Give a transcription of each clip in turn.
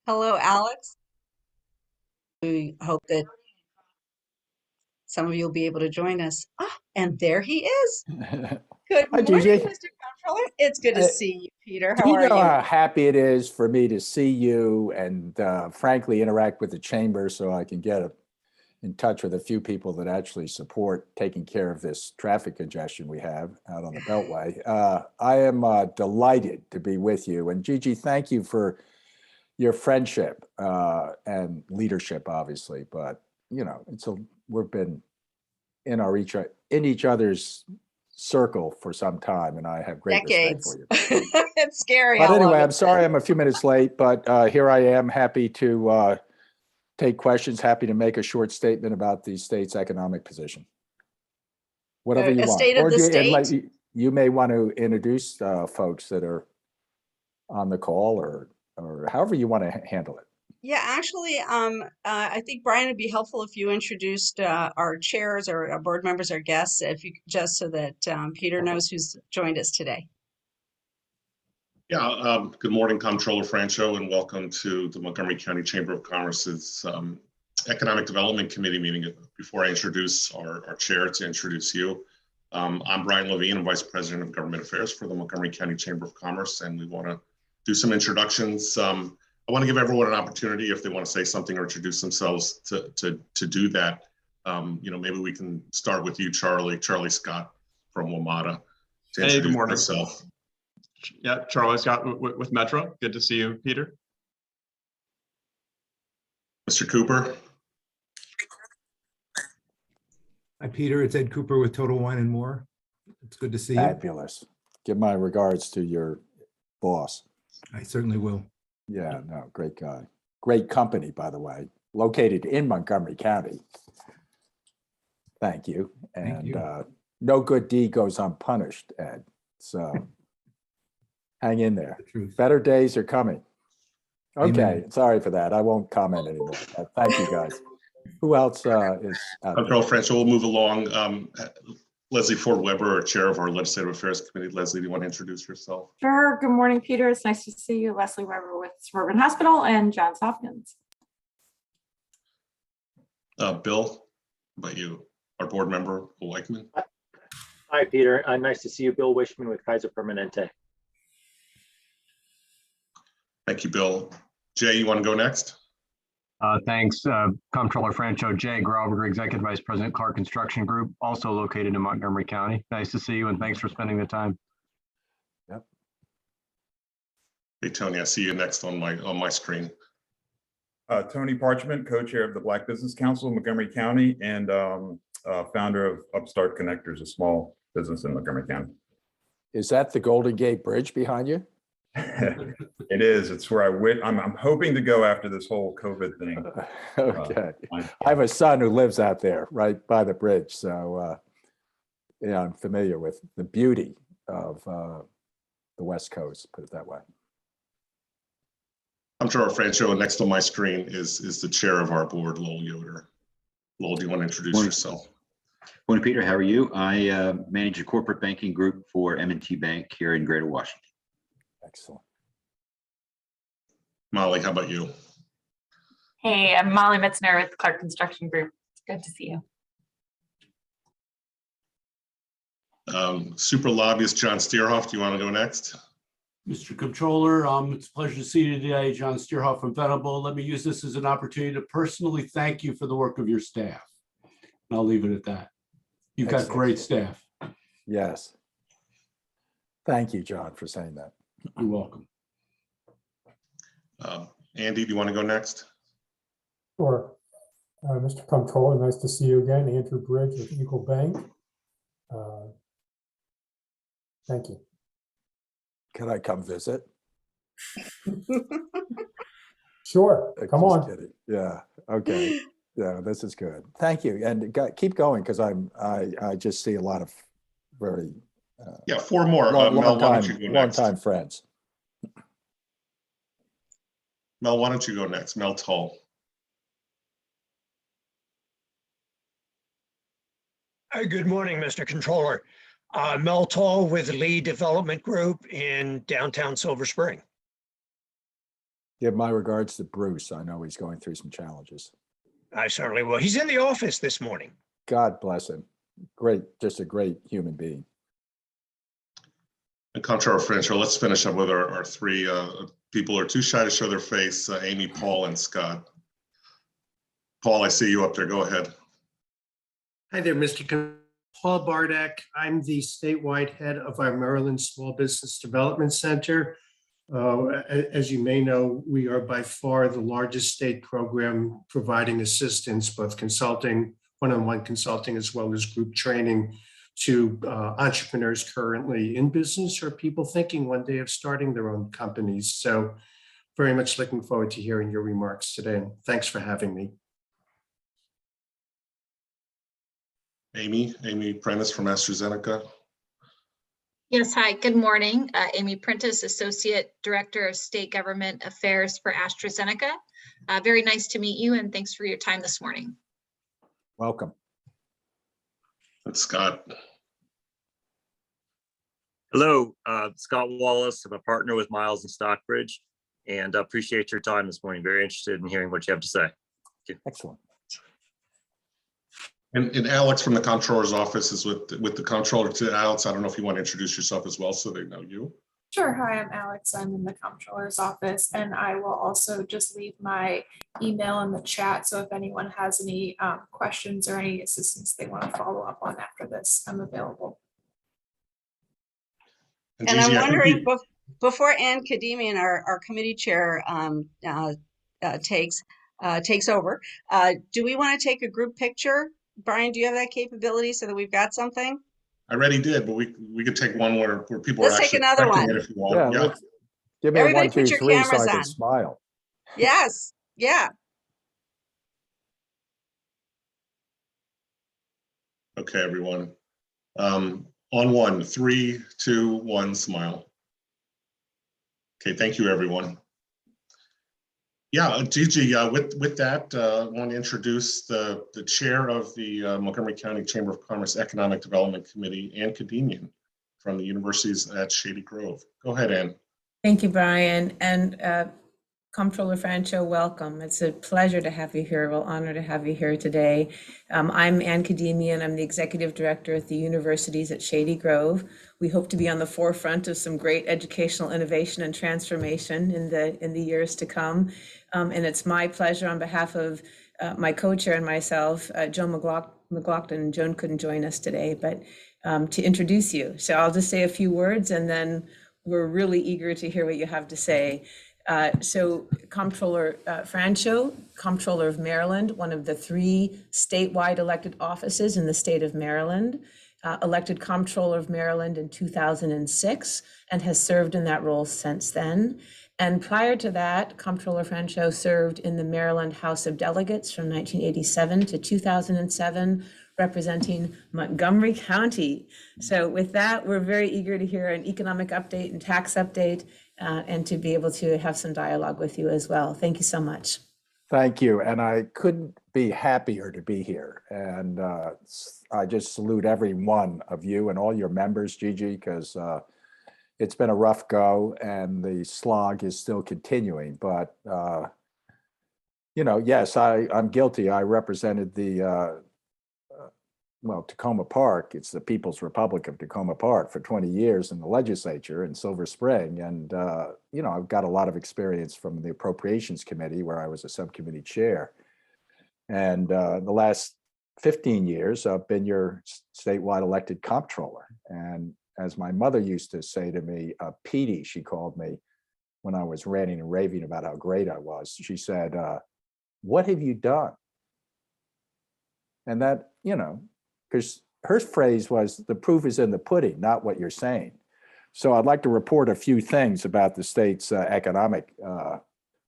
Hello, Alex. We hope that some of you will be able to join us. Ah, and there he is. Good Hi, morning, Gigi. Mr. Comptroller. It's good to Uh, see you, Peter. do How you are know you? how happy it is for me to see you and frankly interact with the chamber so I can get in touch with a few people that actually support taking care of this traffic congestion we have out on the Beltway. I am delighted to be with you. And Gigi, thank you for your friendship and leadership, obviously. But, you know, we've been in each other's circle for some time, and I have great respect for Decades. you. It's scary But how long anyway, I'm it's been. sorry I'm a few minutes late, but here I am, happy to take questions, happy to make a short statement about the state's economic position. Whatever you A want. state of the state. You may want to introduce folks that are on the call or however you want to handle it. Yeah, actually, I think Brian would be helpful if you introduced our chairs or our board members, our guests, if you just so that Peter knows who's joined us today. Yeah, good morning, Comptroller Franchot, and welcome to the Montgomery County Chamber of Commerce's Economic Development Committee meeting. Before I introduce our chair to introduce you, I'm Brian Levine, I'm Vice President of Government Affairs for the Montgomery County Chamber of Commerce, and we want to do some introductions. I want to give everyone an opportunity if they want to say something or introduce themselves to do that. Maybe we can start with you, Charlie Scott from WMATA, to introduce good morning. yourself. Yeah, Charlie Scott with Metro. Good to see you, Peter. Mr. Cooper. Hi, Peter. It's Ed Cooper with Total Wine and More. It's good to see you. Fabulous. Give my regards to your boss. I certainly will. Yeah, no, great guy. Great company, by the way, located in Montgomery County. Thank you. Thank you. No good deed goes unpunished, Ed. So hang in there. The truth. Better days are coming. Okay, Amen. sorry for that. I won't comment anymore. Thank you, guys. Who else is out there? Comptroller Franchot, we'll move along. Leslie Ford Weber, Chair of our Legislative Affairs Committee. Leslie, do you want to introduce yourself? Sure. Good morning, Peter. It's nice to see you. Leslie Weber with Suburban Hospital and Johns Hopkins. Bill, how about you? Our board member, Bill Weichman. Hi, Peter. Nice to see you. Bill Wishman with Kaiser Permanente. Thank you, Bill. Jay, you want to go next? Thanks, Comptroller Franchot. Jay Grauberger, Executive Vice President, Clark Construction Group, also located in Montgomery County. Nice to see you, and thanks for spending the time. Yep. Hey, Tony, I see you next on my screen. Tony Parchment, co-chair of the Black Business Council of Montgomery County and founder of Upstart Connectors, a small business in Montgomery County. Is that the Golden Gate Bridge behind you? It is. It's where I'm hoping to go after this whole COVID thing. Okay. I have a son who lives out there right by the bridge. So, yeah, I'm familiar with the beauty of the West Coast, put it that way. Comptroller Franchot, next on my screen is the chair of our board, Lowell Yoder. Lowell, do you want to introduce yourself? Morning, Peter. How are you? I manage a corporate banking group for M&T Bank here in Greater Washington. Excellent. Molly, how about you? Hey, I'm Molly Mitzner with Clark Construction Group. It's good to see you. Super lobbyist John Steerhoff, do you want to go next? Mr. Comptroller, it's a pleasure to see you today. John Steerhoff from Venable. Let me use this as an opportunity to personally thank you for the work of your staff. And I'll leave it at that. You've got great staff. Yes. Thank you, John, for saying that. You're welcome. Andy, do you want to go next? Sure. Mr. Comptroller, nice to see you again. Andrew Bridge with Eagle Bank. Thank you. Can I come visit? Sure. Come on. Kidding. Yeah. Okay. Yeah, this is good. Thank you, and keep going because I just see a lot of very yeah, four more. Mel, why don't you go next? Long-time friends. Mel, why don't you go next? Mel Tull. Good morning, Mr. Controller. Mel Tull with Lee Development Group in downtown Silver Spring. Give my regards to Bruce. I know he's going through some challenges. I certainly will. He's in the office this morning. God bless him. Great, just a great human being. And Comptroller Franchot, let's finish up with our three people who are too shy to show their face, Amy, Paul, and Scott. Paul, I see you up there. Go ahead. Hi there, Paul Bardak. I'm the statewide head of our Maryland Small Business Development Center. As you may know, we are by far the largest state program providing assistance, both consulting, one-on-one consulting, as well as group training to entrepreneurs currently in business or people thinking one day of starting their own companies. So very much looking forward to hearing your remarks today. And thanks for having me. Amy Prentice from AstraZeneca. Yes, hi, good morning. Amy Prentice, Associate Director of State Government Affairs for AstraZeneca. Very nice to meet you and thanks for your time this morning. Welcome. And Scott. Hello, Scott Wallace. I'm a partner with Miles and Stockbridge and appreciate your time this morning. Very interested in hearing what you have to say. Excellent. And Alex from the Comptroller's office is with the Comptroller. To Alex, I don't know if you want to introduce yourself as well so they know you. Sure. Hi, I'm Alex. I'm in the Comptroller's office, and I will also just leave my email in the chat. So if anyone has any questions or any assistance they want to follow up on after this, I'm available. And I'm wondering, before Ann Kademian, our committee chair, takes over, do we want to take a group picture? Brian, do you have that capability so that we've got something? I already did, but we could take one where people Let's are take actually another expecting one. it if you want. Yeah. Give me Everybody a 1, 2, put your 3 so I cameras can on. smile. Yes. Yeah. Okay, everyone. On 1, 3, 2, 1, smile. Okay, thank you, everyone. Yeah, Gigi, with that, I want to introduce the chair of the Montgomery County Chamber of Commerce Economic Development Committee, Ann Kademian, from the universities at Shady Grove. Go ahead, Ann. Thank you, Brian. And Comptroller Franchot, welcome. It's a pleasure to have you here. Real honor to have you here today. I'm Ann Kademian. I'm the executive director at the universities at Shady Grove. We hope to be on the forefront of some great educational innovation and transformation in the years to come. And it's my pleasure on behalf of my co-chair and myself, Joan McLaughlin. Joan couldn't join us today, but to introduce you. So I'll just say a few words and then we're really eager to hear what you have to say. So Comptroller Franchot, Comptroller of Maryland, one of the 3 statewide elected offices in the state of Maryland, elected Comptroller of Maryland in 2006 and has served in that role since then. And prior to that, Comptroller Franchot served in the Maryland House of Delegates from 1987 to 2007, representing Montgomery County. So with that, we're very eager to hear an economic update and tax update and to be able to have some dialogue with you as well. Thank you so much. Thank you. And I couldn't be happier to be here. And I just salute every one of you and all your members, Gigi, because it's been a rough go and the slog is still continuing. But, yes, I'm guilty. I represented the Takoma Park. It's the People's Republic of Takoma Park for 20 years in the legislature in Silver Spring. And, I've got a lot of experience from the Appropriations Committee where I was a subcommittee chair. And the last 15 years, I've been your statewide elected comptroller. And as my mother used to say to me, Petey, she called me when I was ranting and raving about how great I was. She said, what have you done? And that, because her phrase was, the proof is in the pudding, not what you're saying. So I'd like to report a few things about the state's economic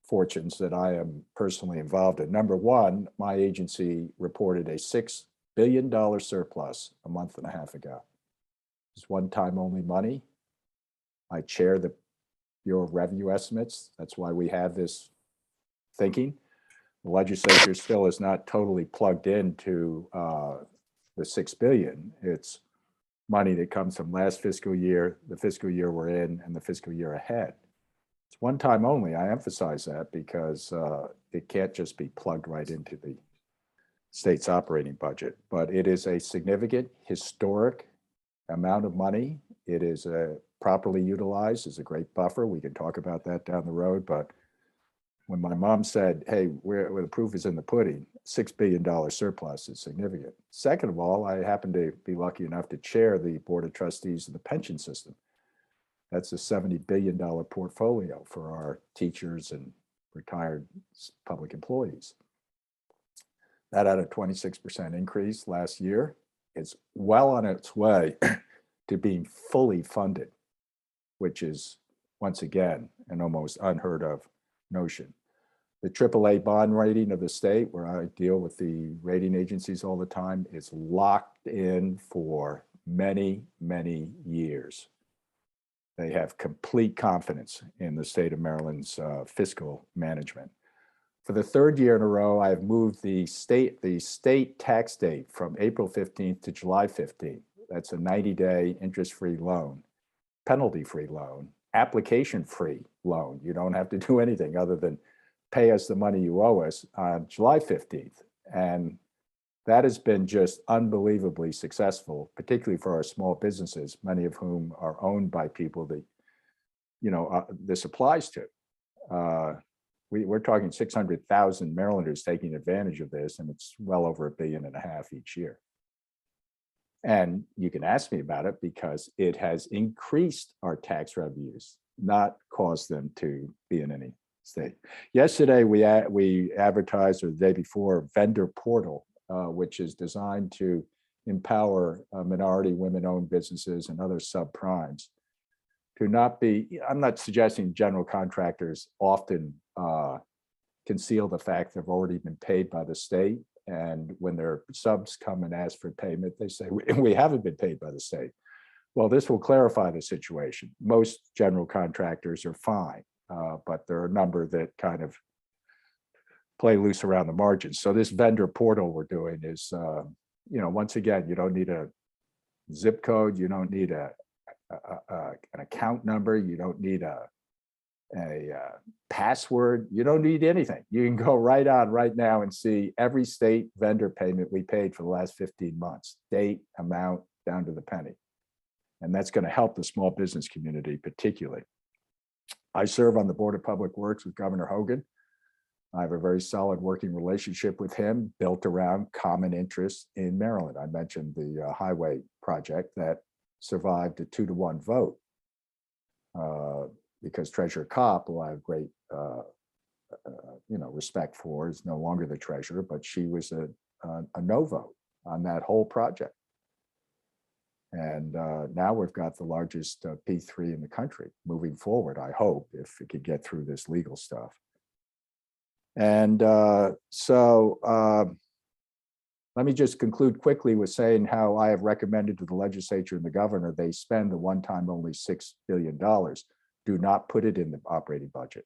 fortunes that I am personally involved in. Number one, my agency reported a $6 billion surplus a month and a half ago. It's one-time only money. I chair the Bureau of Revenue Estimates. That's why we have this thinking. The legislature still is not totally plugged into the $6 billion. It's money that comes from last fiscal year, the fiscal year we're in, and the fiscal year ahead. It's one time only. I emphasize that because it can't just be plugged right into the state's operating budget, but it is a significant historic amount of money. It is properly utilized as a great buffer. We can talk about that down the road, but when my mom said, hey, where the proof is in the pudding, $6 billion surplus is significant. Second of all, I happen to be lucky enough to chair the Board of Trustees of the pension system. That's a $70 billion portfolio for our teachers and retired public employees. That had a 26% increase last year. It's well on its way to being fully funded, which is, once again, an almost unheard of notion. The AAA bond rating of the state, where I deal with the rating agencies all the time, is locked in for many, many years. They have complete confidence in the state of Maryland's fiscal management. For the third year in a row, I've moved the state tax date from April 15th to July 15th. That's a 90-day interest-free loan, penalty-free loan, application-free loan. You don't have to do anything other than pay us the money you owe us on July 15th. And that has been just unbelievably successful, particularly for our small businesses, many of whom are owned by people that, this applies to. We're talking 600,000 Marylanders taking advantage of this, and it's well over $1.5 billion each year. And you can ask me about it because it has increased our tax revenues, not caused them to be in any state. Yesterday, we advertised, or the day before, a vendor portal, which is designed to empower minority women-owned businesses and other subprimes to not be, I'm not suggesting general contractors often conceal the fact they've already been paid by the state. And when their subs come and ask for payment, they say, we haven't been paid by the state. Well, this will clarify the situation. Most general contractors are fine, but there are a number that kind of play loose around the margins. So this vendor portal we're doing is, once again, you don't need a zip code, you don't need an account number, you don't need a password, you don't need anything. You can go right on right now and see every state vendor payment we paid for the last 15 months, date, amount, down to the penny. And that's going to help the small business community particularly. I serve on the Board of Public Works with Governor Hogan. I have a very solid working relationship with him built around common interests in Maryland. I mentioned the highway project that survived a 2-to-1 vote because Treasurer Kopp, who I have great respect for, is no longer the treasurer, but she was a no vote on that whole project. And now we've got the largest P3 in the country moving forward, I hope, if it could get through this legal stuff. And let me just conclude quickly with saying how I have recommended to the legislature and the governor, they spend the one-time only $6 billion. Do not put it in the operating budget.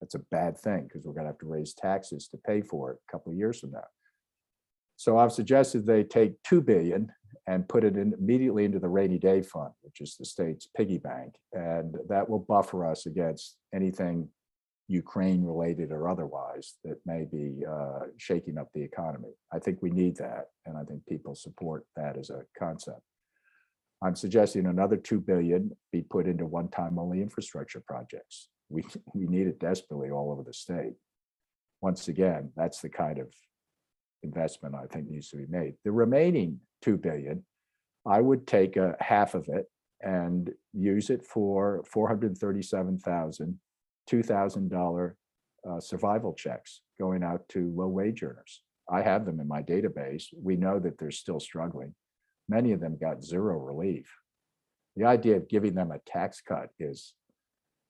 That's a bad thing because we're going to have to raise taxes to pay for it a couple of years from now. So I've suggested they take $2 billion and put it immediately into the rainy day fund, which is the state's piggy bank. And that will buffer us against anything Ukraine related or otherwise that may be shaking up the economy. I think we need that. And I think people support that as a concept. I'm suggesting another $2 billion be put into one-time only infrastructure projects. We need it desperately all over the state. Once again, that's the kind of investment I think needs to be made. The remaining $2 billion, I would take half of it and use it for 437,000 $2,000 survival checks going out to low wage earners. I have them in my database. We know that they're still struggling. Many of them got zero relief. The idea of giving them a tax cut is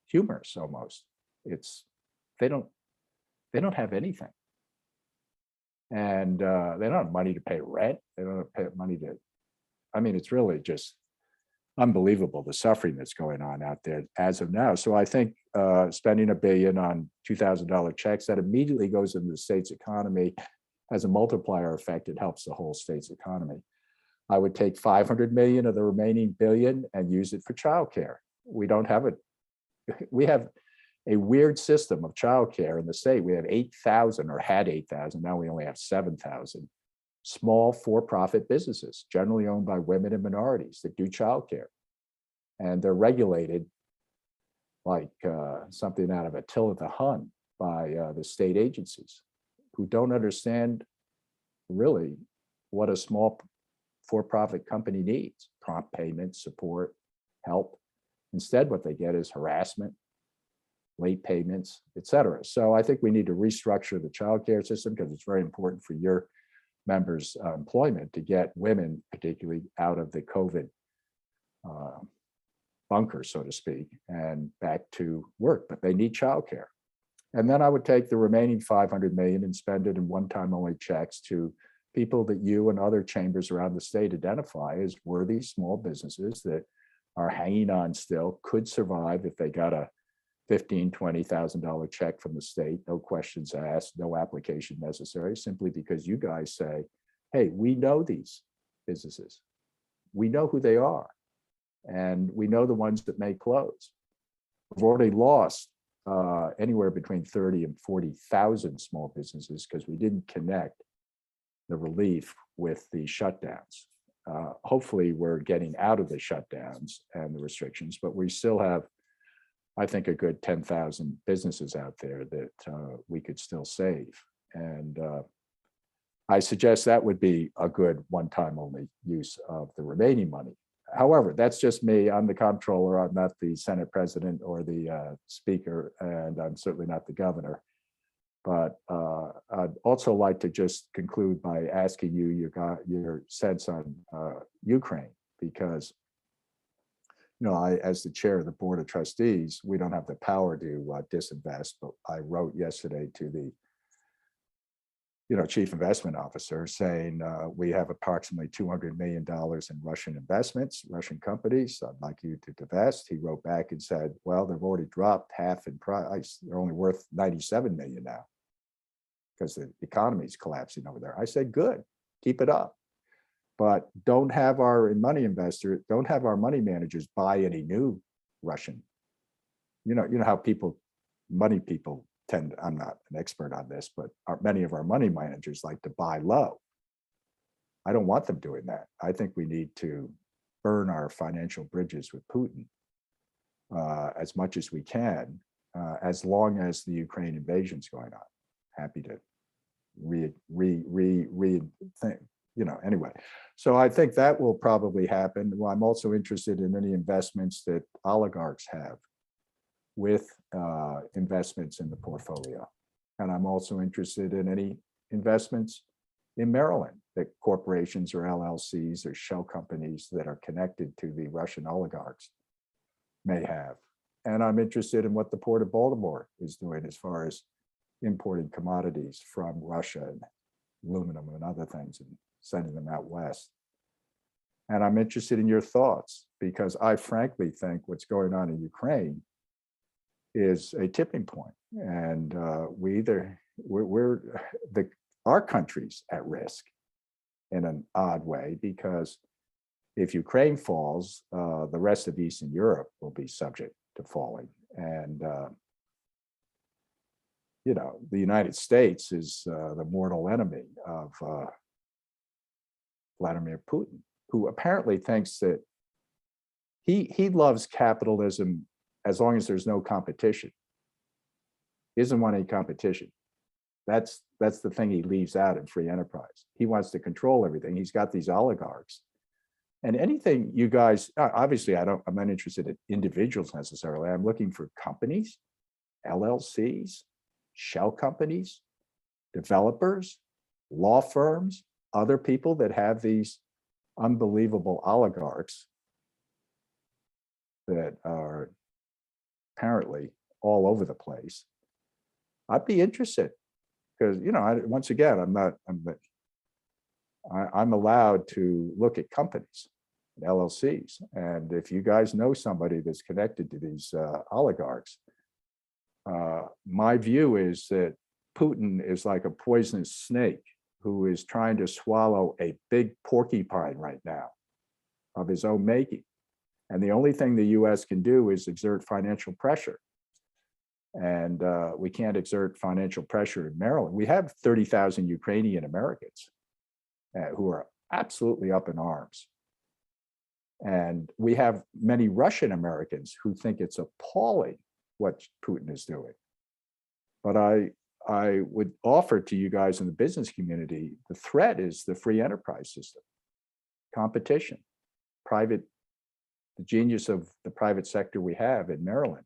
humorous almost. They don't have anything. And they don't have money to pay rent. They don't have money to, it's really just unbelievable the suffering that's going on out there as of now. So I think spending $1 billion on $2,000 checks that immediately goes into the state's economy has a multiplier effect. It helps the whole state's economy. I would take $500 million of the remaining $1 billion and use it for childcare. We don't have it. We have a weird system of childcare in the state. We have 8,000 or had 8,000, now we only have 7,000 small for-profit businesses, generally owned by women and minorities that do childcare. And they're regulated like something out of Attila the Hun by the state agencies who don't understand really what a small for-profit company needs: prompt payment, support, help. Instead, what they get is harassment, late payments, et cetera. So I think we need to restructure the childcare system because it's very important for your members' employment to get women, particularly, out of the COVID bunker, so to speak, and back to work, but they need childcare. And then I would take the remaining 500 million and spend it in one-time only checks to people that you and other chambers around the state identify as worthy small businesses that are hanging on still, could survive if they got a $15,000, $20,000 check from the state, no questions asked, no application necessary, simply because you guys say, hey, we know these businesses. We know who they are. And we know the ones that may close. We've already lost anywhere between 30 and 40,000 small businesses because we didn't connect the relief with the shutdowns. Hopefully we're getting out of the shutdowns and the restrictions, but we still have, I think, a good 10,000 businesses out there that we could still save. And I suggest that would be a good one-time only use of the remaining money. However, that's just me. I'm the comptroller. I'm not the Senate president or the speaker, and I'm certainly not the governor. But I'd also like to just conclude by asking you your sense on Ukraine, because I, as the chair of the board of trustees, we don't have the power to disinvest. But I wrote yesterday to the chief investment officer saying we have approximately $200 million in Russian investments, Russian companies. I'd like you to divest. He wrote back and said, well, they've already dropped half in price. They're only worth 97 million now because the economy is collapsing over there. I said, good, keep it up. But don't have our money managers buy any new Russian. You know how money people tend, I'm not an expert on this, but many of our money managers like to buy low. I don't want them doing that. I think we need to burn our financial bridges with Putin as much as we can, as long as the Ukraine invasion is going on. Happy to anyway. So I think that will probably happen. Well, I'm also interested in any investments that oligarchs have with investments in the portfolio. And I'm also interested in any investments in Maryland that corporations or LLCs or shell companies that are connected to the Russian oligarchs may have. And I'm interested in what the Port of Baltimore is doing as far as importing commodities from Russia and aluminum and other things and sending them out west. And I'm interested in your thoughts, because I frankly think what's going on in Ukraine is a tipping point, and our country's at risk in an odd way, because if Ukraine falls, the rest of Eastern Europe will be subject to falling. And the United States is the mortal enemy of Vladimir Putin, who apparently thinks that he loves capitalism as long as there's no competition. He doesn't want any competition. That's the thing he leaves out in free enterprise. He wants to control everything. He's got these oligarchs. And anything you guys, obviously I'm not interested in individuals necessarily. I'm looking for companies, LLCs, shell companies, developers, law firms, other people that have these unbelievable oligarchs that are apparently all over the place. I'd be interested, because once again, I'm allowed to look at companies, LLCs, and if you guys know somebody that's connected to these oligarchs, my view is that Putin is like a poisonous snake who is trying to swallow a big porcupine right now of his own making. And the only thing the US can do is exert financial pressure. And we can't exert financial pressure in Maryland. We have 30,000 Ukrainian Americans who are absolutely up in arms. And we have many Russian Americans who think it's appalling what Putin is doing. But I would offer to you guys in the business community, the threat is the free enterprise system, competition, the genius of the private sector we have in Maryland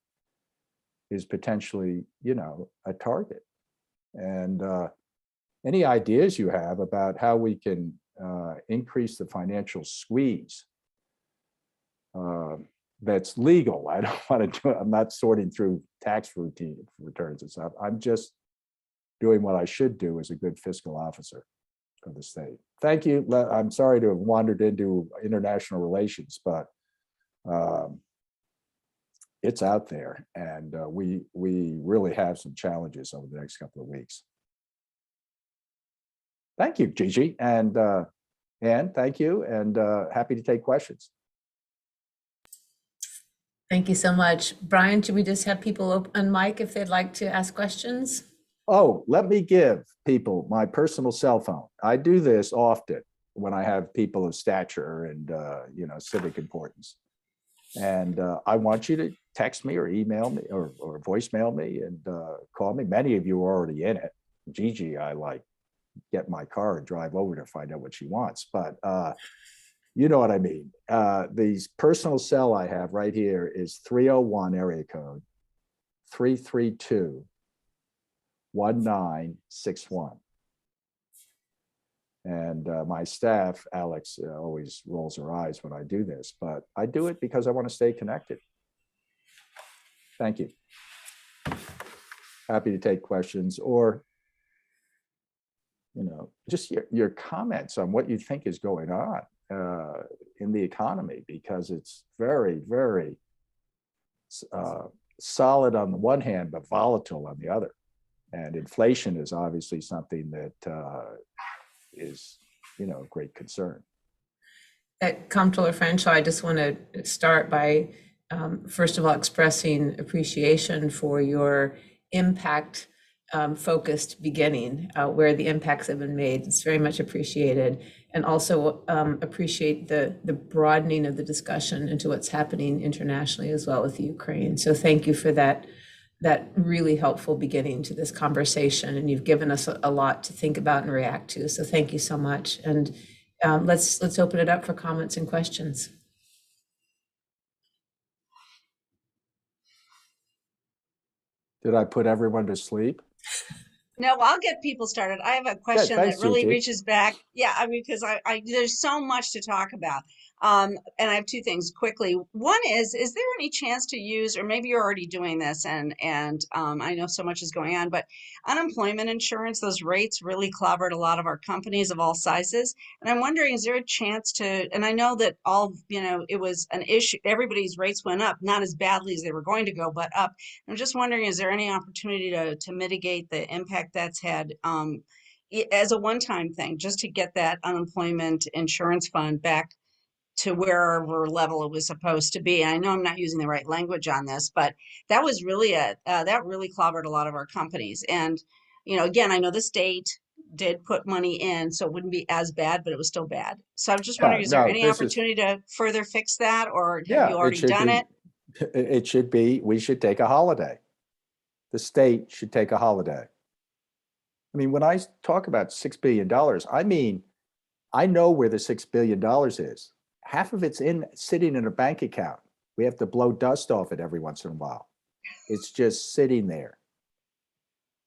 is potentially, a target. And any ideas you have about how we can increase the financial squeeze that's legal. I don't want to do it. I'm not sorting through tax returns and stuff. I'm just doing what I should do as a good fiscal officer of the state. Thank you. I'm sorry to have wandered into international relations, but it's out there, and we really have some challenges over the next couple of weeks. Thank you, Gigi, and Ann, thank you, and happy to take questions. Thank you so much. Brian, should we just have people on mic if they'd like to ask questions? Oh, let me give people my personal cell phone. I do this often when I have people of stature and civic importance. And I want you to text me or email me or voicemail me and call me. Many of you are already in it. Gigi, I get my car and drive over to find out what she wants. But you know what I mean. The personal cell I have right here is 301 area code 332-1961. And my staff, Alex, always rolls her eyes when I do this, but I do it because I want to stay connected. Thank you. Happy to take questions or, just your comments on what you think is going on in the economy, because it's very, very solid on the one hand, but volatile on the other. And inflation is obviously something that is, of great concern. At Comptroller Franchot, I just want to start by, first of all, expressing appreciation for your impact focused beginning, where the impacts have been made. It's very much appreciated. And also appreciate the broadening of the discussion into what's happening internationally as well with Ukraine. So thank you for that really helpful beginning to this conversation. And you've given us a lot to think about and react to. So thank you so much. And let's open it up for comments and questions. Did I put everyone to sleep? No, I'll get people started. I have a question thanks, that really Gigi. reaches back. Yeah, I mean, because I there's so much to talk about. And I have two things quickly. One is there any chance to use, or maybe you're already doing this, and I know so much is going on, but unemployment insurance, those rates really clobbered a lot of our companies of all sizes. And I'm wondering, is there a chance to, and I know that it was an issue, everybody's rates went up, not as badly as they were going to go, but up. I'm just wondering, is there any opportunity to mitigate the impact that's had as a one-time thing, just to get that unemployment insurance fund back to wherever level it was supposed to be? I know I'm not using the right language on this, but that was really that really clobbered a lot of our companies. And again, I know the state did put money in, so it wouldn't be as bad, but it was still bad. So I'm just wondering, is there any opportunity to further fix that, or have you already done it? It should be. We should take a holiday. The state should take a holiday. I mean, when I talk about $6 billion, I mean, I know where the $6 billion is. Half of it's sitting in a bank account. We have to blow dust off it every once in a while. It's just sitting there.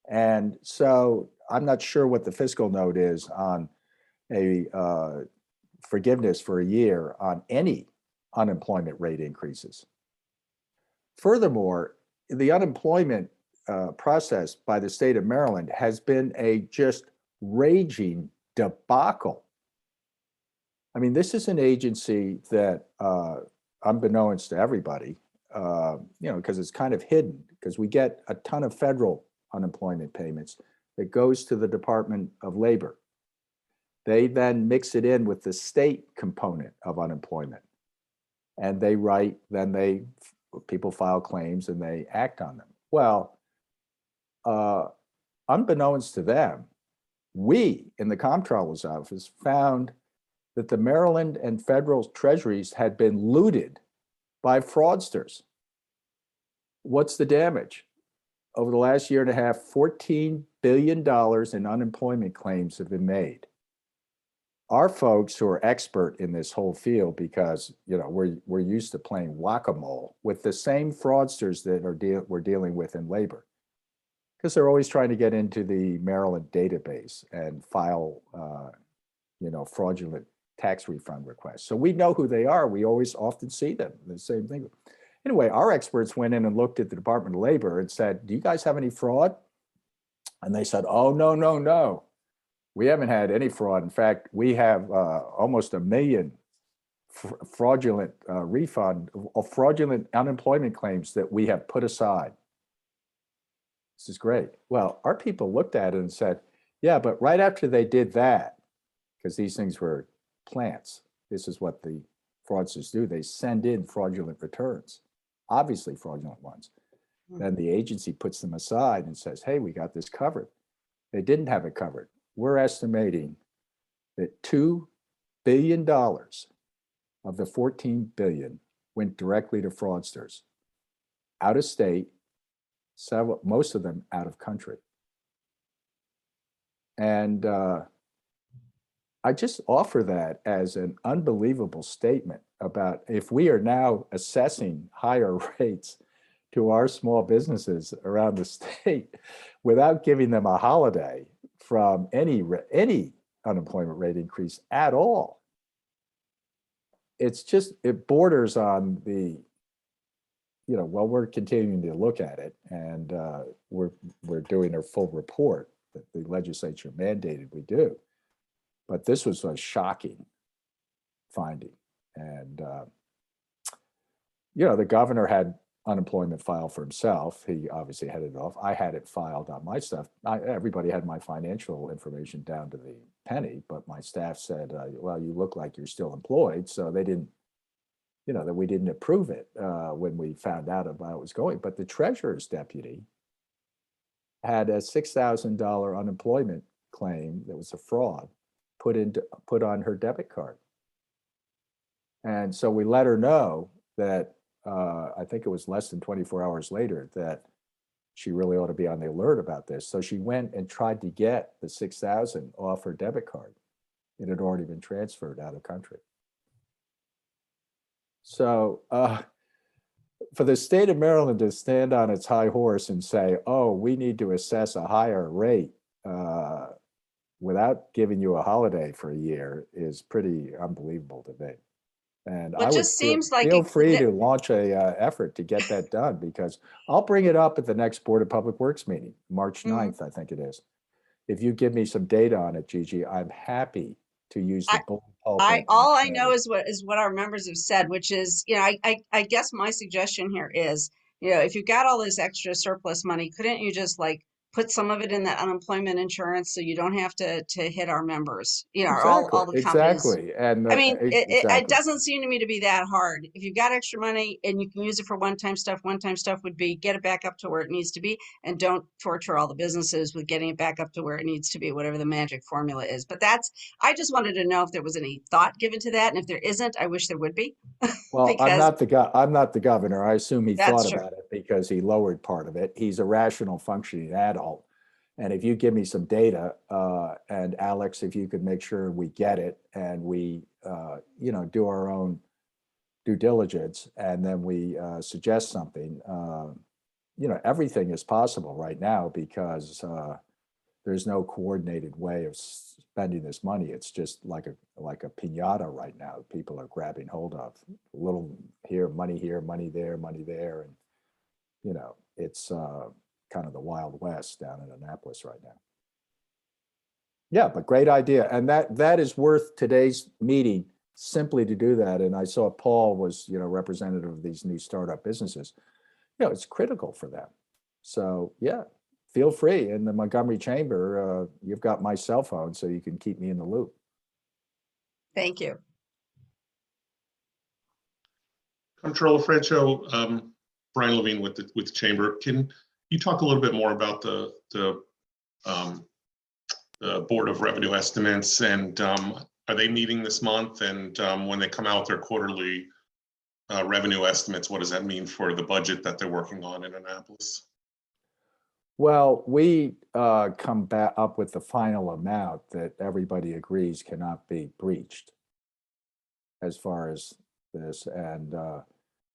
And so I'm not sure what the fiscal note is on a forgiveness for a year on any unemployment rate increases. Furthermore, the unemployment process by the state of Maryland has been a just raging debacle. I mean, this is an agency that, unbeknownst to everybody, because it's kind of hidden, because we get a ton of federal unemployment payments that goes to the Department of Labor. They then mix it in with the state component of unemployment, and people file claims and they act on them. Well, unbeknownst to them, we in the comptroller's office found that the Maryland and federal treasuries had been looted by fraudsters. What's the damage? Over the last year and a half, $14 billion in unemployment claims have been made. Our folks who are expert in this whole field, because we're used to playing whack-a-mole with the same fraudsters that we're dealing with in labor, because they're always trying to get into the Maryland database and file fraudulent tax refund requests. So we know who they are. We always often see them. The same thing. Anyway, our experts went in and looked at the Department of Labor and said, do you guys have any fraud? And they said, oh, no. We haven't had any fraud. In fact, we have almost 1 million fraudulent fraudulent unemployment claims that we have put aside. This is great. Well, our people looked at it and said, yeah, but right after they did that, because these things were plants, this is what the fraudsters do. They send in fraudulent returns, obviously fraudulent ones. Then the agency puts them aside and says, hey, we got this covered. They didn't have it covered. We're estimating that $2 billion of the $14 billion went directly to fraudsters, out of state, most of them out of country. And I just offer that as an unbelievable statement about if we are now assessing higher rates to our small businesses around the state without giving them a holiday from any unemployment rate increase at all. It borders on the, well, we're continuing to look at it, and we're doing a full report that the legislature mandated we do. But this was a shocking finding. And, the governor had unemployment filed for himself. He obviously had it off. I had it filed on my stuff. Everybody had my financial information down to the penny, but my staff said, well, you look like you're still employed. So they didn't, that we didn't approve it when we found out about it was going. But the treasurer's deputy had a $6,000 unemployment claim that was a fraud put on her debit card. And so we let her know that I think it was less than 24 hours later that she really ought to be on the alert about this. So she went and tried to get the $6,000 off her debit card. It had already been transferred out of country. So for the state of Maryland to stand on its high horse and say, oh, we need to assess a higher rate without giving you a holiday for a year is pretty unbelievable to me. And Well, it just seems like feel free to launch a effort to get that done, because I'll bring it up at the next Board of Public Works meeting, March 9th, I think it is. If you give me some data on it, Gigi, I'm happy to use the bullet pulpit. All I know is what our members have said, which is, I guess my suggestion here is, if you've got all this extra surplus money, couldn't you just put some of it in that unemployment insurance so you don't have to hit our members, all the companies. Exactly. And it doesn't seem to me to be that hard. If you've got extra money and you can use it for one-time stuff would be get it back up to where it needs to be, and don't torture all the businesses with getting it back up to where it needs to be, whatever the magic formula is. But I just wanted to know if there was any thought given to that. And if there isn't, I wish there would be. Well, I'm not the governor. I assume he thought true. about it because he lowered part of it. He's a rational functioning adult. And if you give me some data, and Alex, if you could make sure we get it and we, do our own due diligence, and then we suggest something, everything is possible right now because there's no coordinated way of spending this money. It's just like a piñata right now. People are grabbing hold of a little here, money there, and it's kind of the Wild West down in Annapolis right now. Yeah, but great idea, and that is worth today's meeting simply to do that. And I saw Paul was representative of these new startup businesses. It's critical for them. So yeah. Feel free. In the Montgomery Chamber, you've got my cell phone, so you can keep me in the loop. Thank you. Comptroller Franchot, Brian Levine with the Chamber. Can you talk a little bit more about the Board of Revenue Estimates, and are they meeting this month? And when they come out with their quarterly revenue estimates, what does that mean for the budget that they're working on in Annapolis? Well, we come back up with the final amount that everybody agrees cannot be breached as far as this. And,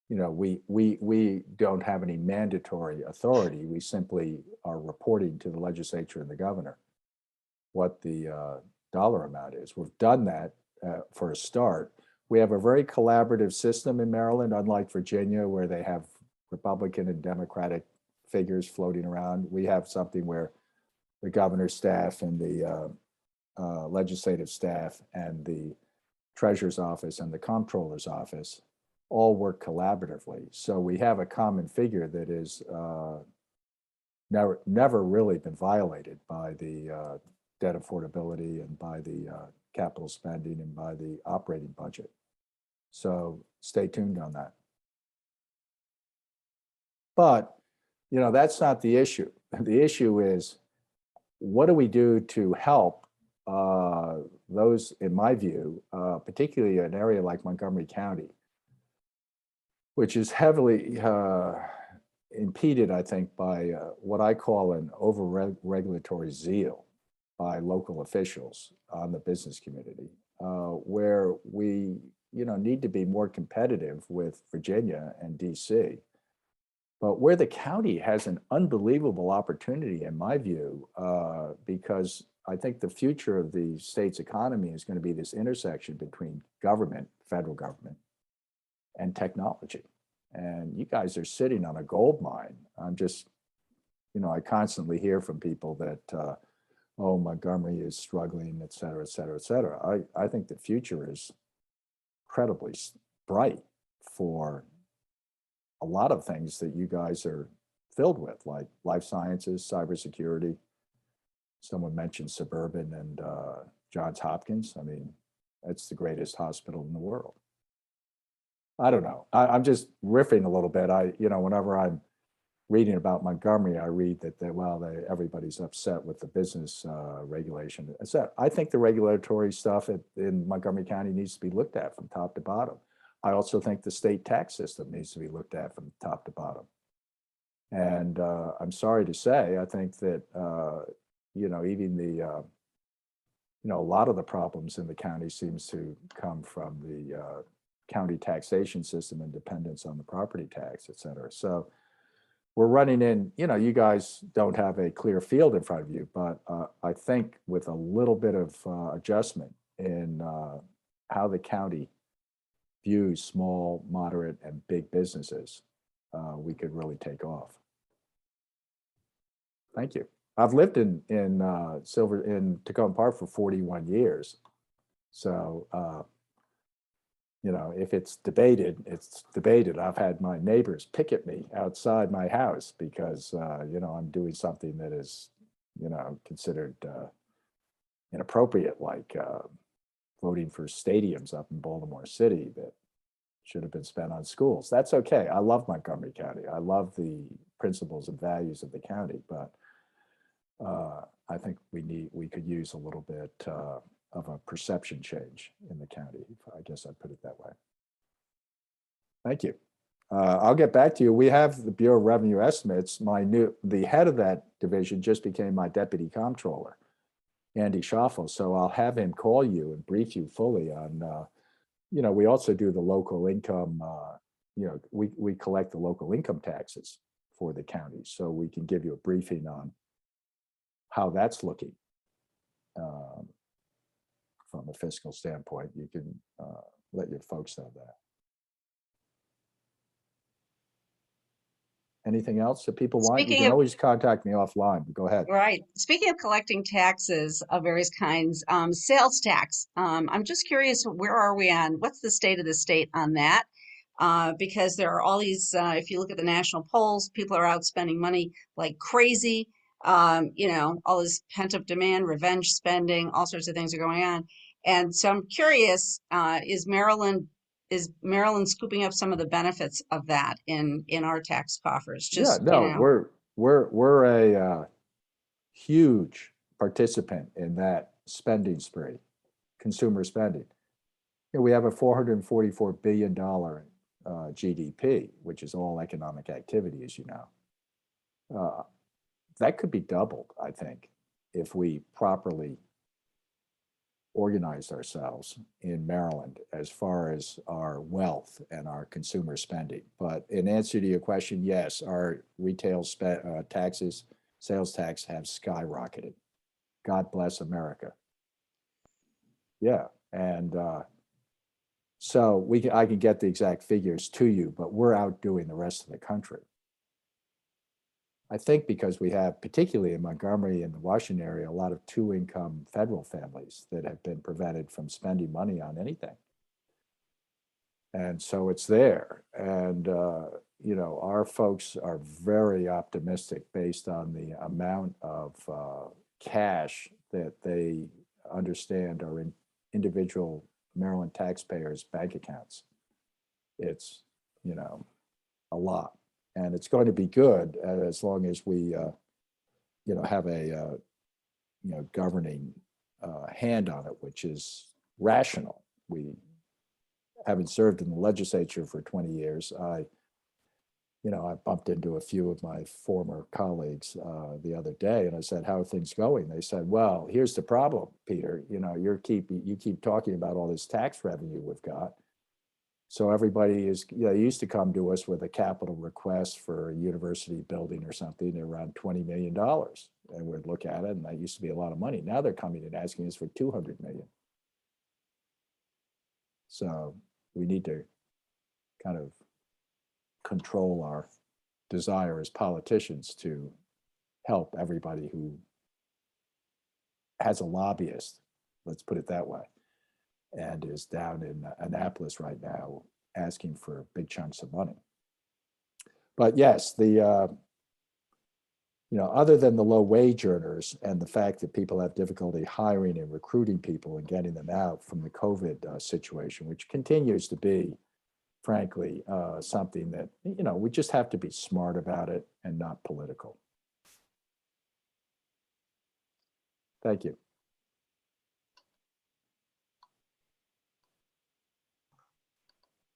you know, we don't have any mandatory authority. We simply are reporting to the legislature and the governor what the dollar amount is. We've done that for a start. We have a very collaborative system in Maryland, unlike Virginia, where they have Republican and Democratic figures floating around. We have something where the governor's staff and the legislative staff and the treasurer's office and the comptroller's office all work collaboratively. So we have a common figure that is never really been violated by the debt affordability and by the capital spending and by the operating budget. So stay tuned on that. But, you know, that's not the issue. The issue is, what do we do to help those, in my view, particularly an area like Montgomery County, which is heavily impeded, I think, by what I call an over-regulatory zeal by local officials on the business community, where we, you know, need to be more competitive with Virginia and DC. But where the county has an unbelievable opportunity, in my view, because I think the future of the state's economy is going to be this intersection between government, federal government, and technology. And you guys are sitting on a gold mine. I'm just, you know, I constantly hear from people that, oh, Montgomery is struggling, et cetera, et cetera, et cetera. I think the future is incredibly bright for a lot of things that you guys are filled with, like life sciences, cybersecurity. Someone mentioned Suburban and Johns Hopkins. I mean, that's the greatest hospital in the world. I don't know. I'm just riffing a little bit. You know, whenever I'm reading about Montgomery, I read that everybody's upset with the business regulation. I think the regulatory stuff in Montgomery County needs to be looked at from top to bottom. I also think the state tax system needs to be looked at from top to bottom. And I'm sorry to say, I think that, you know, even the, you know, a lot of the problems in the county seems to come from the county taxation system and dependence on the property tax, et cetera. So we're running in, you know, you guys don't have a clear field in front of you, but I think with a little bit of adjustment in how the county views small, moderate, and big businesses, we could really take off. Thank you. I've lived in Takoma Park for 41 years. So, you know, if it's debated, it's debated. I've had my neighbors picket me outside my house because, you know, I'm doing something that is, you know, considered inappropriate, like voting for stadiums up in Baltimore City that should have been spent on schools. That's okay. I love Montgomery County. I love the principles and values of the county, but I think we could use a little bit of a perception change in the county. I guess I'd put it that way. Thank you. I'll get back to you. We have the Bureau of Revenue Estimates. The head of that division just became my deputy comptroller, Andy Schaffel. So I'll have him call you and brief you fully on, you know, we also do the local income, you know, we collect the local income taxes for the county. So we can give you a briefing on how that's looking from a fiscal standpoint. You can let your folks know that. Anything else that people want? You can always contact me offline, but go ahead. Right. Speaking of collecting taxes of various kinds, sales tax. I'm just curious, where are we on? What's the state of the state on that? Because there are all these, if you look at the national polls, people are out spending money like crazy. You know, all this pent-up demand, revenge spending, all sorts of things are going on. And so I'm curious, is Maryland scooping up some of the benefits of that in our tax coffers? Just, yeah, no, you know. we're a huge participant in that spending spree, consumer spending. We have a $444 billion GDP, which is all economic activity, as you know. That could be doubled, I think, if we properly organized ourselves in Maryland as far as our wealth and our consumer spending. But in answer to your question, yes, our retail taxes, sales tax have skyrocketed. God bless America. Yeah, and so I can get the exact figures to you, but we're outdoing the rest of the country. I think because we have, particularly in Montgomery and the Washington area, a lot of two-income federal families that have been prevented from spending money on anything. And so it's there. And, you know, our folks are very optimistic based on the amount of cash that they understand are in individual Maryland taxpayers' bank accounts. It's, you know, a lot. And it's going to be good as long as we, you know, have a, you know, governing hand on it, which is rational. We haven't served in the legislature for 20 years. You know, I bumped into a few of my former colleagues the other day, and I said, "How are things going?" They said, "Well, here's the problem, Peter. You know, you keep talking about all this tax revenue we've got. So everybody is, you know, used to come to us with a capital request for a university building or something around $20 million. And we'd look at it, and that used to be a lot of money. Now they're coming and asking us for $200 million. So we need to kind of control our desire as politicians to help everybody who has a lobbyist, let's put it that way, and is down in Annapolis right now asking for big chunks of money. But yes, the, you know, other than the low wage earners and the fact that people have difficulty hiring and recruiting people and getting them out from the COVID situation, which continues to be, frankly, something that, you know, we just have to be smart about it and not political. Thank you.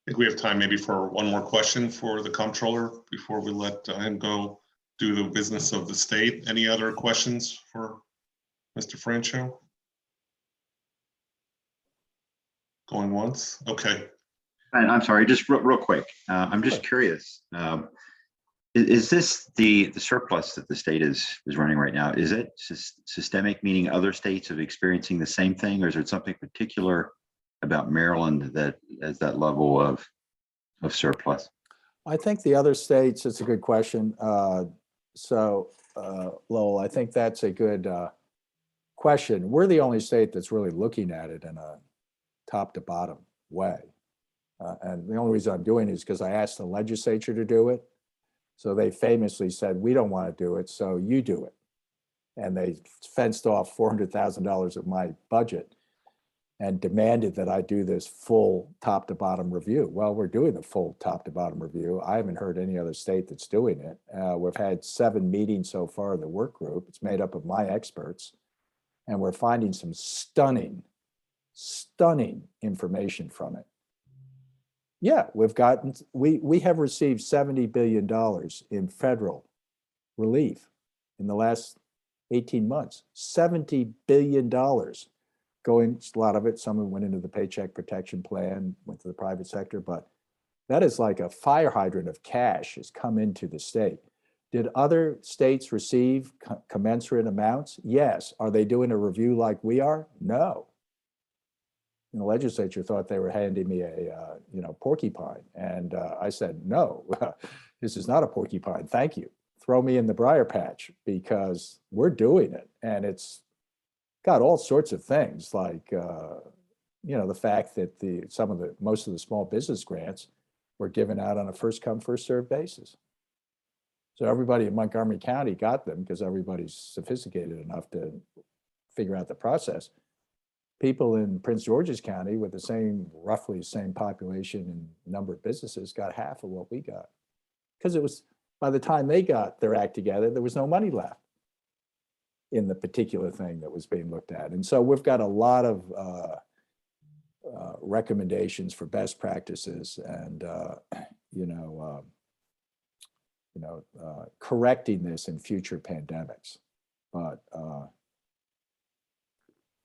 I think we have time maybe for one more question for the comptroller before we let him go do the business of the state. Any other questions for Mr. Franchot? Going once? Okay. I'm sorry, just real quick. I'm just curious. Is this the surplus that the state is running right now? Is it systemic, meaning other states are experiencing the same thing, or is there something particular about Maryland that has that level of surplus? I think the other states, it's a good question. Lowell, I think that's a good question. We're the only state that's really looking at it in a top to bottom way. And the only reason I'm doing it is because I asked the legislature to do it. So they famously said, "We don't want to do it, so you do it." And they fenced off $400,000 of my budget and demanded that I do this full top to bottom review. Well, we're doing the full top to bottom review. I haven't heard any other state that's doing it. We've had 7 meetings so far of the work group. It's made up of my experts, and we're finding some stunning information from it. Yeah, we have received $70 billion in federal relief in the last 18 months, $70 billion. Going, a lot of it, some of it went into the Paycheck Protection Plan, went to the private sector, but that is like a fire hydrant of cash has come into the state. Did other states receive commensurate amounts? Yes. Are they doing a review like we are? No. And the legislature thought they were handing me a porcupine, and I said, no, this is not a porcupine. Thank you. Throw me in the briar patch, because we're doing it, and it's got all sorts of things like, the fact that most of the small business grants were given out on a first come, first served basis. So everybody in Montgomery County got them because everybody's sophisticated enough to figure out the process. People in Prince George's County with roughly the same population and number of businesses got half of what we got, because it was by the time they got their act together, there was no money left in the particular thing that was being looked at. And so we've got a lot of recommendations for best practices and, correcting this in future pandemics. But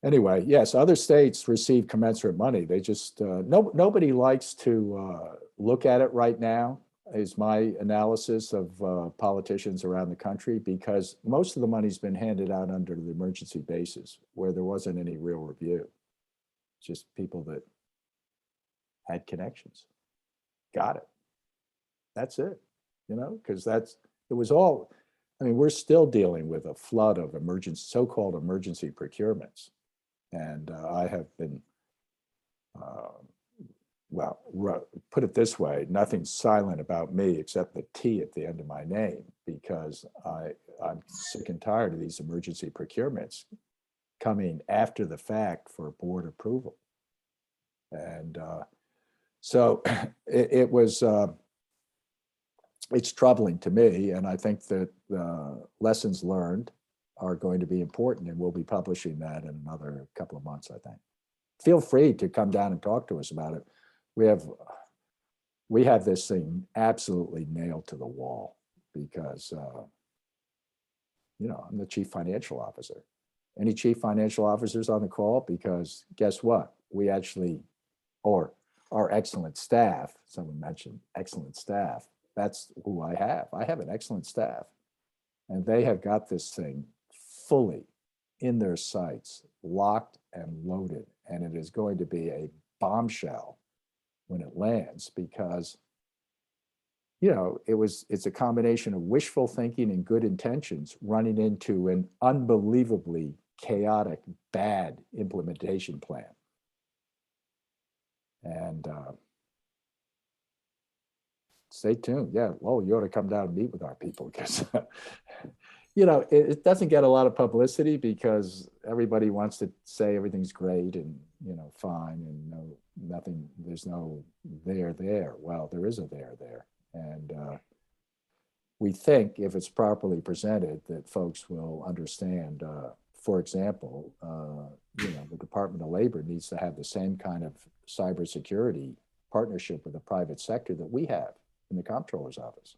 anyway, yes, other states receive commensurate money. They just, nobody likes to look at it right now, is my analysis of politicians around the country, because most of the money's been handed out under the emergency basis where there wasn't any real review. Just people that had connections. Got it. That's it, because it was all, I mean, we're still dealing with a flood of so-called emergency procurements. And I have been, put it this way, nothing's silent about me except the T at the end of my name, because I'm sick and tired of these emergency procurements coming after the fact for board approval. And so it was, it's troubling to me. And I think that lessons learned are going to be important, and we'll be publishing that in another couple of months, I think. Feel free to come down and talk to us about it. We have this thing absolutely nailed to the wall because, I'm the chief financial officer. Any chief financial officers on the call? Because guess what? We actually, or our excellent staff, someone mentioned excellent staff, that's who I have. I have an excellent staff, and they have got this thing fully in their sights, locked and loaded, and it is going to be a bombshell when it lands, because it's a combination of wishful thinking and good intentions running into an unbelievably chaotic, bad implementation plan. And stay tuned. Yeah, well, you ought to come down and meet with our people, because it doesn't get a lot of publicity because everybody wants to say everything's great and fine and nothing. There's no there. Well, there is a there, and we think if it's properly presented that folks will understand. For example, the Department of Labor needs to have the same kind of cybersecurity partnership with the private sector that we have in the Comptroller's office.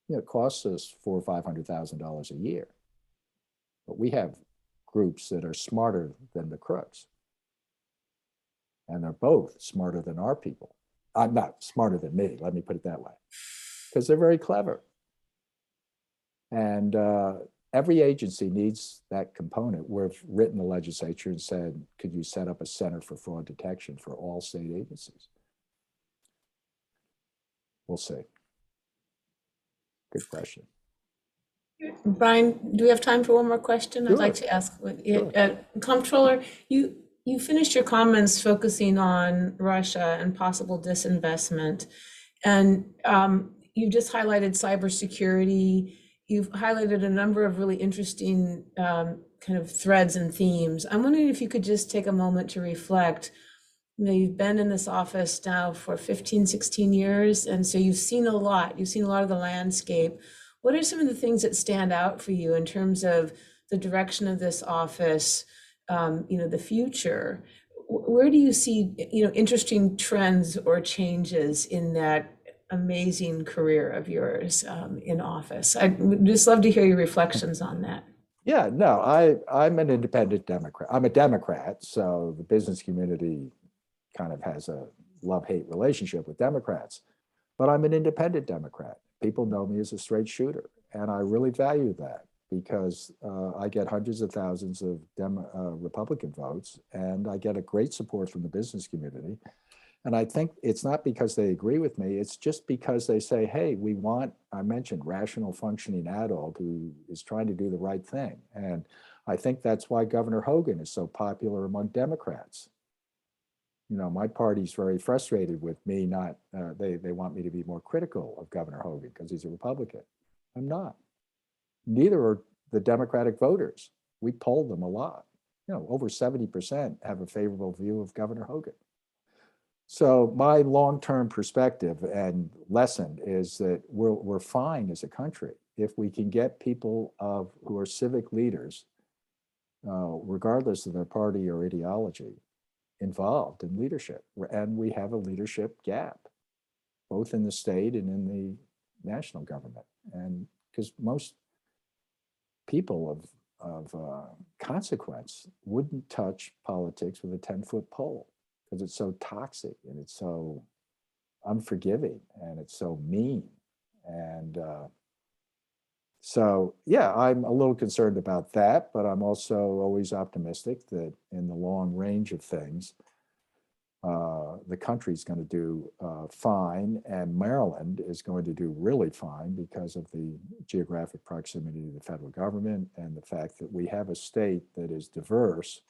It costs us $400,000 or $500,000 a year, but we have groups that are smarter than the crooks, and they're both smarter than our people. I'm not smarter than me. Let me put it that way, because they're very clever, and every agency needs that component. We've written the legislature and said, could you set up a center for fraud detection for all state agencies? We'll see. Good question. Brian, do we have time for one more question? Sure. I'd like to ask. Sure. Comptroller, you finished your comments focusing on Russia and possible disinvestment, and you just highlighted cybersecurity. You've highlighted a number of really interesting kind of threads and themes. I'm wondering if you could just take a moment to reflect. You've been in this office now for 15, 16 years, and so you've seen a lot. You've seen a lot of the landscape. What are some of the things that stand out for you in terms of the direction of this office, the future? Where do you see, interesting trends or changes in that amazing career of yours in office? I'd just love to hear your reflections on that. Yeah, no, I'm an independent Democrat. I'm a Democrat, so the business community kind of has a love-hate relationship with Democrats, but I'm an independent Democrat. People know me as a straight shooter, and I really value that because I get hundreds of thousands of Republican votes, and I get a great support from the business community. And I think it's not because they agree with me, it's just because they say, hey, I mentioned rational functioning adult who is trying to do the right thing. And I think that's why Governor Hogan is so popular among Democrats. My party's very frustrated with me they want me to be more critical of Governor Hogan because he's a Republican. I'm not. Neither are the Democratic voters. We polled them a lot. Over 70% have a favorable view of Governor Hogan. So my long-term perspective and lesson is that we're fine as a country if we can get people who are civic leaders, regardless of their party or ideology, involved in leadership. And we have a leadership gap, both in the state and in the national government. And because most people of consequence wouldn't touch politics with a 10-foot pole, because it's so toxic and it's so unforgiving and it's so mean. And so, yeah, I'm a little concerned about that, but I'm also always optimistic that in the long range of things, the country's going to do fine, and Maryland is going to do really fine because of the geographic proximity to the federal government and the fact that we have a state that is diverse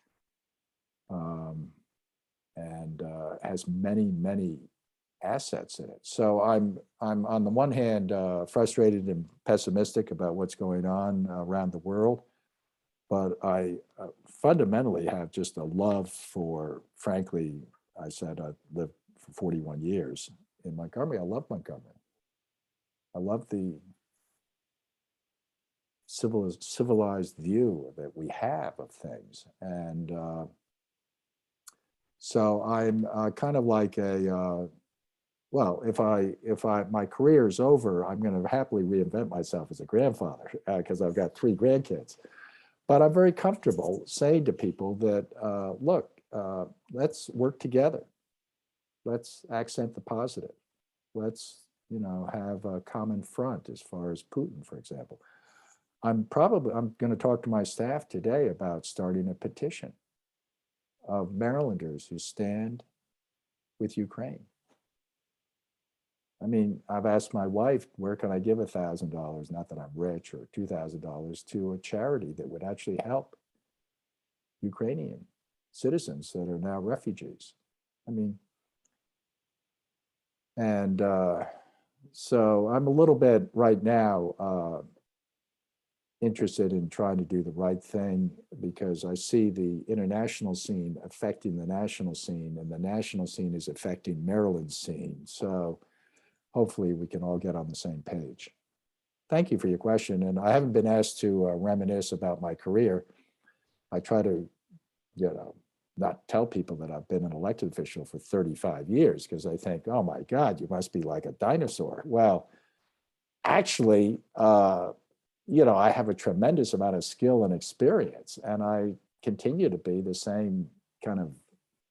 and has many, many assets in it. So I'm on the one hand frustrated and pessimistic about what's going on around the world, but I fundamentally have just a love for, frankly, I said I lived for 41 years in Montgomery. I love Montgomery. I love the civilized view that we have of things. And so I'm kind of like well, if my career is over, I'm going to happily reinvent myself as a grandfather because I've got 3 grandkids. But I'm very comfortable saying to people that, look, let's work together. Let's accent the positive. Let's, have a common front as far as Putin, for example. I'm going to talk to my staff today about starting a petition of Marylanders who stand with Ukraine. I mean, I've asked my wife, where can I give $1,000, not that I'm rich, or $2,000 to a charity that would actually help Ukrainian citizens that are now refugees. I mean, and so I'm a little bit right now interested in trying to do the right thing because I see the international scene affecting the national scene, and the national scene is affecting Maryland's scene. So hopefully we can all get on the same page. Thank you for your question. And I haven't been asked to reminisce about my career. I try to, not tell people that I've been an elected official for 35 years because I think, oh my God, you must be like a dinosaur. Well, actually, I have a tremendous amount of skill and experience, and I continue to be the same kind of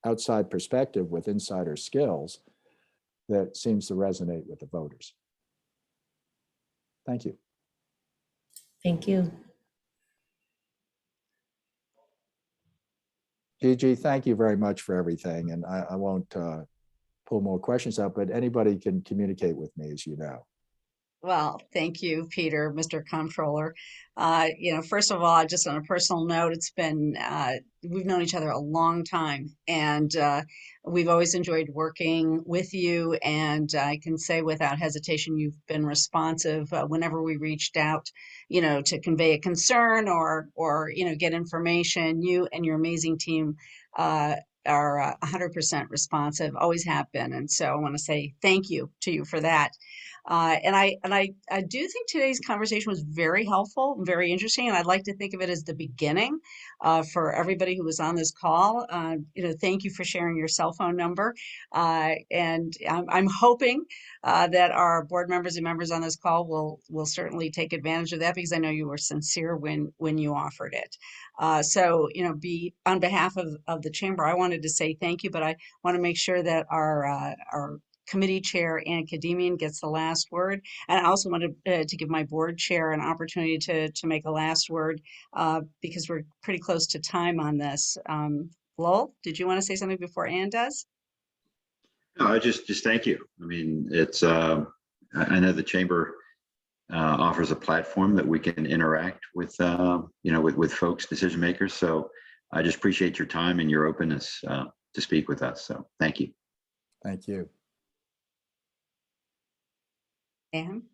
outside perspective with insider skills that seems to resonate with the voters. Thank you. Thank you. Gigi, thank you very much for everything. And I won't pull more questions out, but anybody can communicate with me, as you know. Well, thank you, Peter, Mr. Comptroller. First of all, just on a personal note, it's been, we've known each other a long time, and we've always enjoyed working with you. And I can say without hesitation, you've been responsive whenever we reached out, to convey a concern or get information. You and your amazing team are 100% responsive, always have been. And so I want to say thank you to you for that. And I do think today's conversation was very helpful, very interesting, and I'd like to think of it as the beginning for everybody who was on this call. Thank you for sharing your cell phone number, and I'm hoping that our board members and members on this call will certainly take advantage of that, because I know you were sincere when you offered it. So be on behalf of the chamber, I wanted to say thank you, but I want to make sure that our committee chair, Ann Kademian, gets the last word. And I also wanted to give my board chair an opportunity to make a last word because we're pretty close to time on this. Lowell, did you want to say something before Ann does? No, I just thank you. I mean, it's, I know the chamber offers a platform that we can interact with, with folks, decision makers. So I just appreciate your time and your openness to speak with us. So thank you. Thank you. Ann?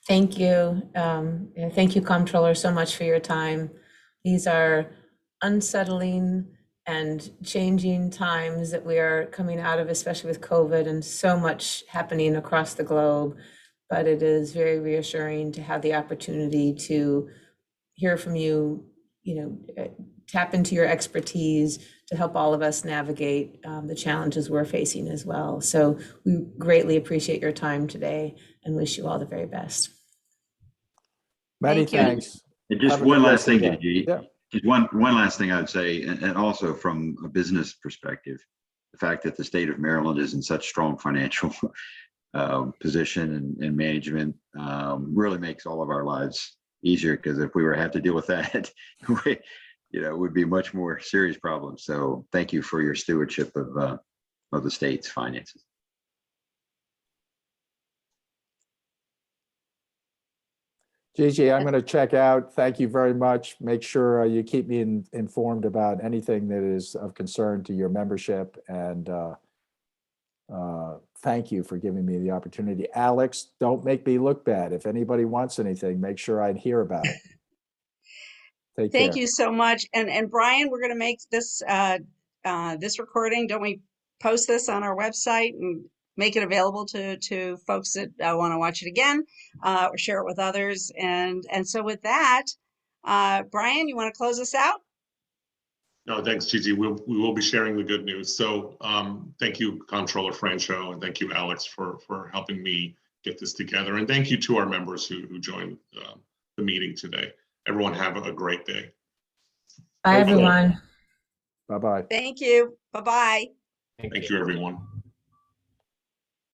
Thank you. And thank you, Comptroller, so much for your time. These are unsettling and changing times that we are coming out of, especially with COVID and so much happening across the globe. But it is very reassuring to have the opportunity to hear from you, tap into your expertise to help all of us navigate the challenges we're facing as well. So we greatly appreciate your time today and wish you all the very best. Many Thank you. thanks. And just Have a one good last rest of thing, the day. Gigi. Yeah. Just one last thing I'd say, and also from a business perspective, the fact that the state of Maryland is in such strong financial position and management really makes all of our lives easier, because if we were to have to deal with that, it would be much more serious problems. So thank you for your stewardship of the state's finances. Gigi, I'm going to check out. Thank you very much. Make sure you keep me informed about anything that is of concern to your membership. And thank you for giving me the opportunity. Alex, don't make me look bad. If anybody wants anything, make sure I hear about it. Take Thank care. you so much. And Brian, we're going to make this this recording. Don't we post this on our website and make it available to folks that want to watch it again or share it with others? And so with that, Brian, you want to close us out? No, thanks, Gigi. We will be sharing the good news. So thank you, Comptroller Franchot, and thank you, Alex, for helping me get this together. And thank you to our members who joined the meeting today. Everyone have a great day. Bye, everyone. Bye-bye. Thank you. Bye-bye. Thank you, everyone.